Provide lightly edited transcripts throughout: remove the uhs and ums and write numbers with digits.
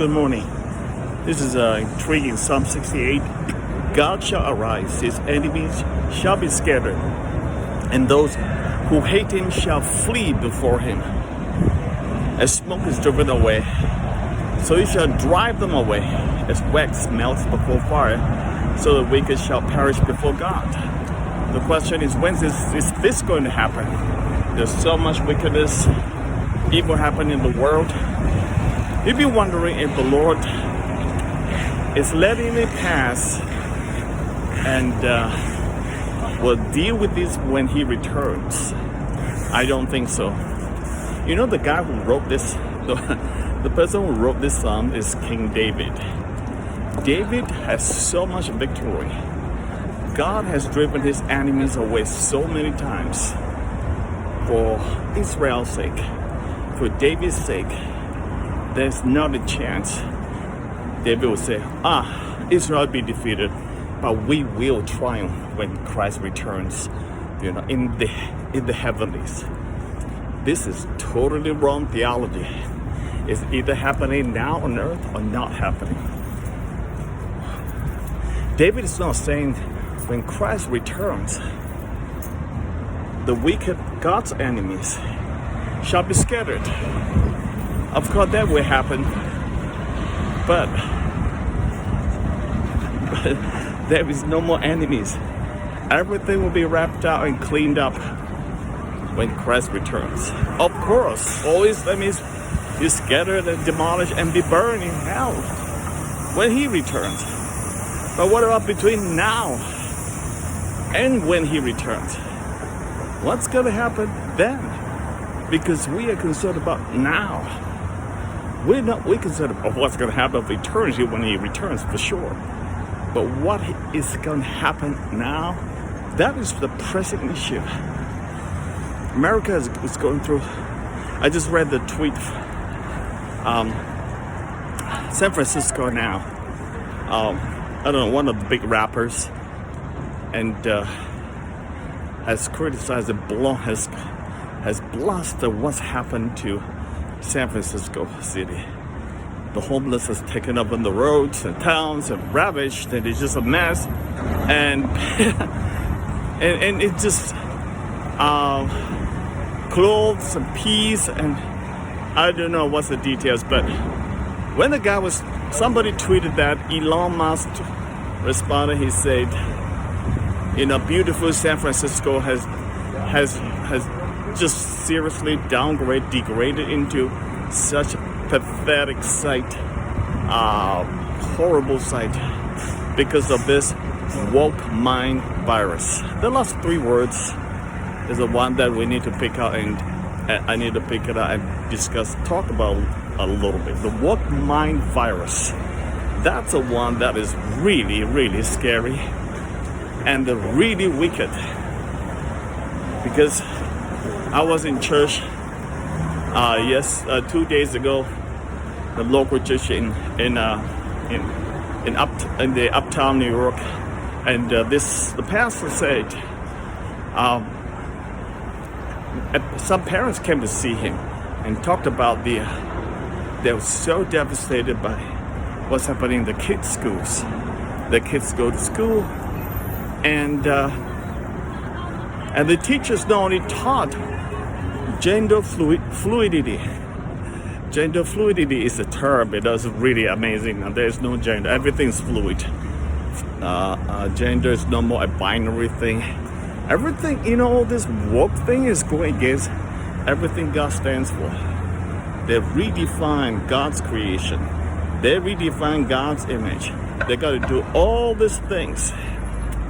Good morning. This is intriguing. Psalm 68. God shall arise, his enemies shall be scattered, and those who hate him shall flee before him. As smoke is driven away, so he shall drive them away. As wax melts before fire, so the wicked shall perish before God. The question is, when is this going to happen? There's so much wickedness, evil happening in the world. You'd be wondering if the Lord is letting it pass and will deal with this when he returns. I don't think so. You know, the guy who wrote this, the person who wrote this psalm is King David. David has so much victory. God has driven his enemies away so many times. For Israel's sake, for David's sake, there's not a chance David will say, Israel be defeated, but we will triumph when Christ returns, in the heavenlies. This is totally wrong theology. It's either happening now on earth or not happening. David is not saying when Christ returns, the wicked, God's enemies, shall be scattered. Of course, that will happen, but there is no more enemies. Everything will be wrapped out and cleaned up when Christ returns. Of course, all his enemies be scattered and demolished and be burned in hell when he returns. But what about between now and when he returns? What's going to happen then? Because we are concerned about now. We're concerned about what's going to happen with eternity when he returns, for sure. But what is going to happen now, that is the pressing issue. America is going through, I just read the tweet, San Francisco now, I don't know, one of the big rappers, and has criticized has blasted what's happened to San Francisco City. The homeless has taken up on the roads and towns and ravaged, and it's just a mess. And and it just clothes and peace, and I don't know what's the details, but when somebody tweeted that, Elon Musk responded. He said, beautiful San Francisco has just seriously degraded into such pathetic sight, horrible sight, because of this woke mind virus. The last three words is the one that we need to pick out, and I need to pick it out and talk about a little bit. The woke mind virus. That's the one that is really, really scary and really wicked. Because I was in church, 2 days ago, the local church in the uptown New York, and the pastor said, some parents came to see him and talked about they were so devastated by what's happening in the kids' schools. The kids go to school, and the teachers not only taught gender fluidity. Gender fluidity is a term. It is really amazing. There's no gender. Everything's fluid. Gender is no more a binary thing. Everything, this woke thing is going against everything God stands for. They redefine God's creation. They redefine God's image. They got to do all these things.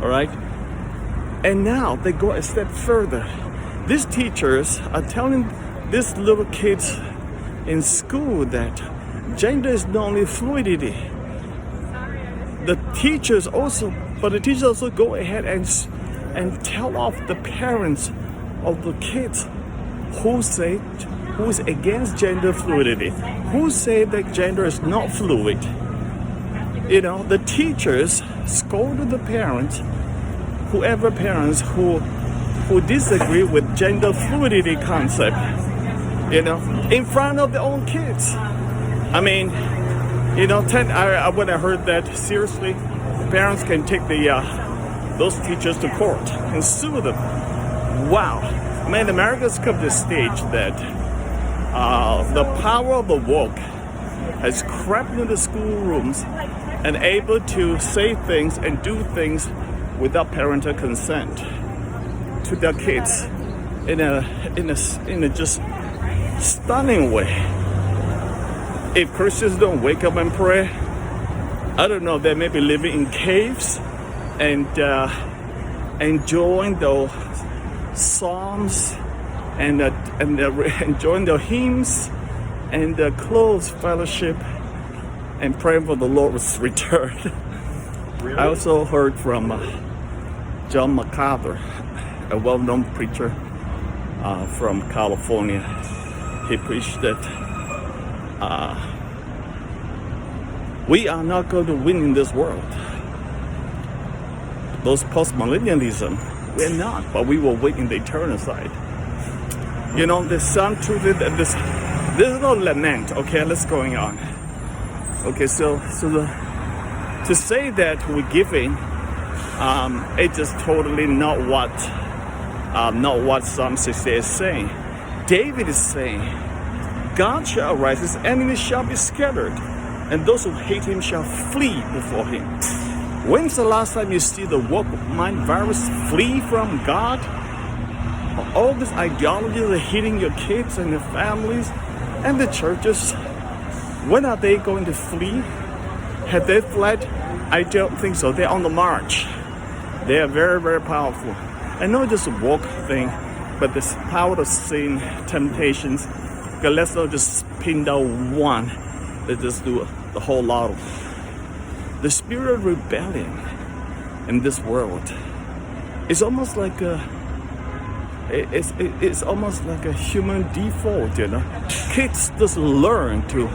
All right? And now they go a step further. These teachers are telling these little kids in school that gender is not only fluidity. The teachers also go ahead and tell off the parents of the kids who is against gender fluidity, who say that gender is not fluid. The teachers scolded the parents, whoever parents who disagree with gender fluidity concept, in front of their own kids. I mean, When I heard that, seriously, parents can take those teachers to court and sue them. Wow. Man, America's come to a stage that the power of the woke has crept into schoolrooms and able to say things and do things without parental consent to their kids in a just stunning way. If Christians don't wake up and pray, I don't know, they may be living in caves and enjoying the psalms and enjoying the hymns and the close fellowship and praying for the Lord's return. Really? I also heard from John MacArthur, a well-known preacher from California. He preached that we are not going to win in this world. Those post-millennialism, we're not, but we will win in the eternal side. There's some truth in that. There's no lament. Okay, what's going on? Okay, to say that we're giving, it's just totally not what Psalm 68 is saying. David is saying, God shall arise, his enemies shall be scattered, and those who hate him shall flee before him. When's the last time you see the woke mind virus flee from God? All these ideologies are hitting your kids and your families and the churches. When are they going to flee? Have they fled? I don't think so. They're on the march. They are very, very powerful. I know just a woke thing, but this power of sin, temptations, okay, let's not just pin down one. Let's just do the whole lot of the spirit of rebellion in this world. It's almost like it's almost like a human default, Kids just learn to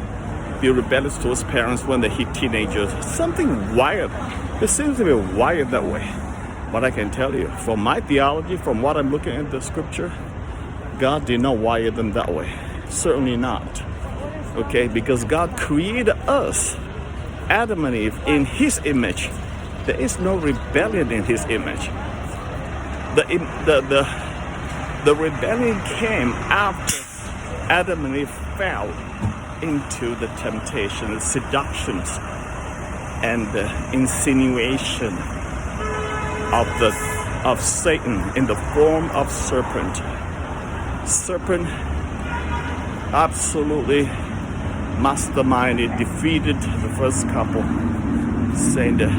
be rebellious towards parents when they hit teenagers. Something wired. It seems to be wired that way. But I can tell you, from my theology, from what I'm looking at the scripture, God did not wire them that way. Certainly not. Okay, because God created us, Adam and Eve, in his image. There is no rebellion in his image. The rebellion came after Adam and Eve fell into the temptation, the seductions, and the insinuation of Satan in the form of serpent. Serpent absolutely masterminded, defeated the first couple, saying that,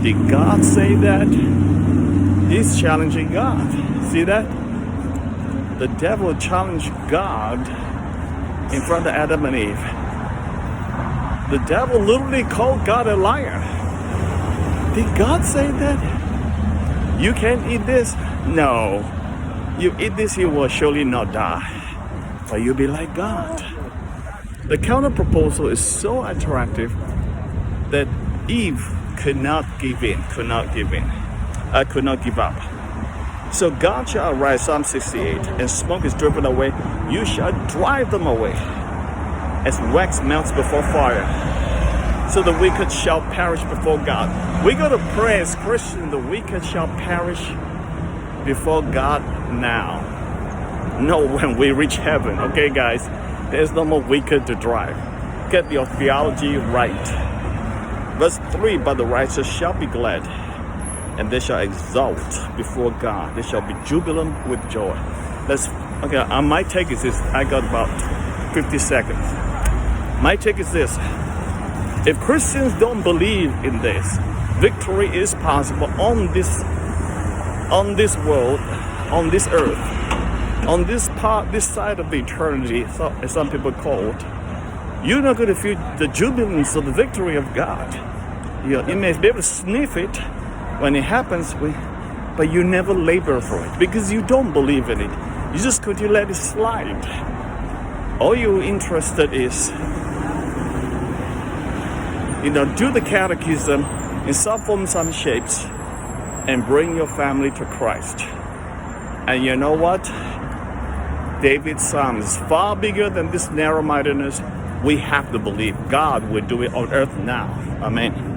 did God say that? He's challenging God. See that? The devil challenged God in front of Adam and Eve. The devil literally called God a liar. Did God say that? You can't eat this? No. You eat this, you will surely not die. But you'll be like God. The counter proposal is so attractive that Eve could not give up. So God shall arise, Psalm 68, and smoke is driven away. You shall drive them away, as wax melts before fire. So the wicked shall perish before God. We got to pray as Christians, the wicked shall perish before God now. No, when we reach heaven. Okay, guys, there's no more wicked to drive. Get your theology right. Verse 3, but the righteous shall be glad, and they shall exult before God. They shall be jubilant with joy. My take is this. I got about 50 seconds. My take is this. If Christians don't believe in this, victory is possible on this world, on this earth, on this side of the eternity, as some people call it. You're not going to feel the jubilance of the victory of God. You may be able to sniff it when it happens, but you never labor for it because you don't believe in it. You just continue to let it slide. All you're interested is, do the catechism in some form, some shapes, and bring your family to Christ. And you know what? David's psalm is far bigger than this narrow-mindedness, we have to believe God will do it on earth now. Amen.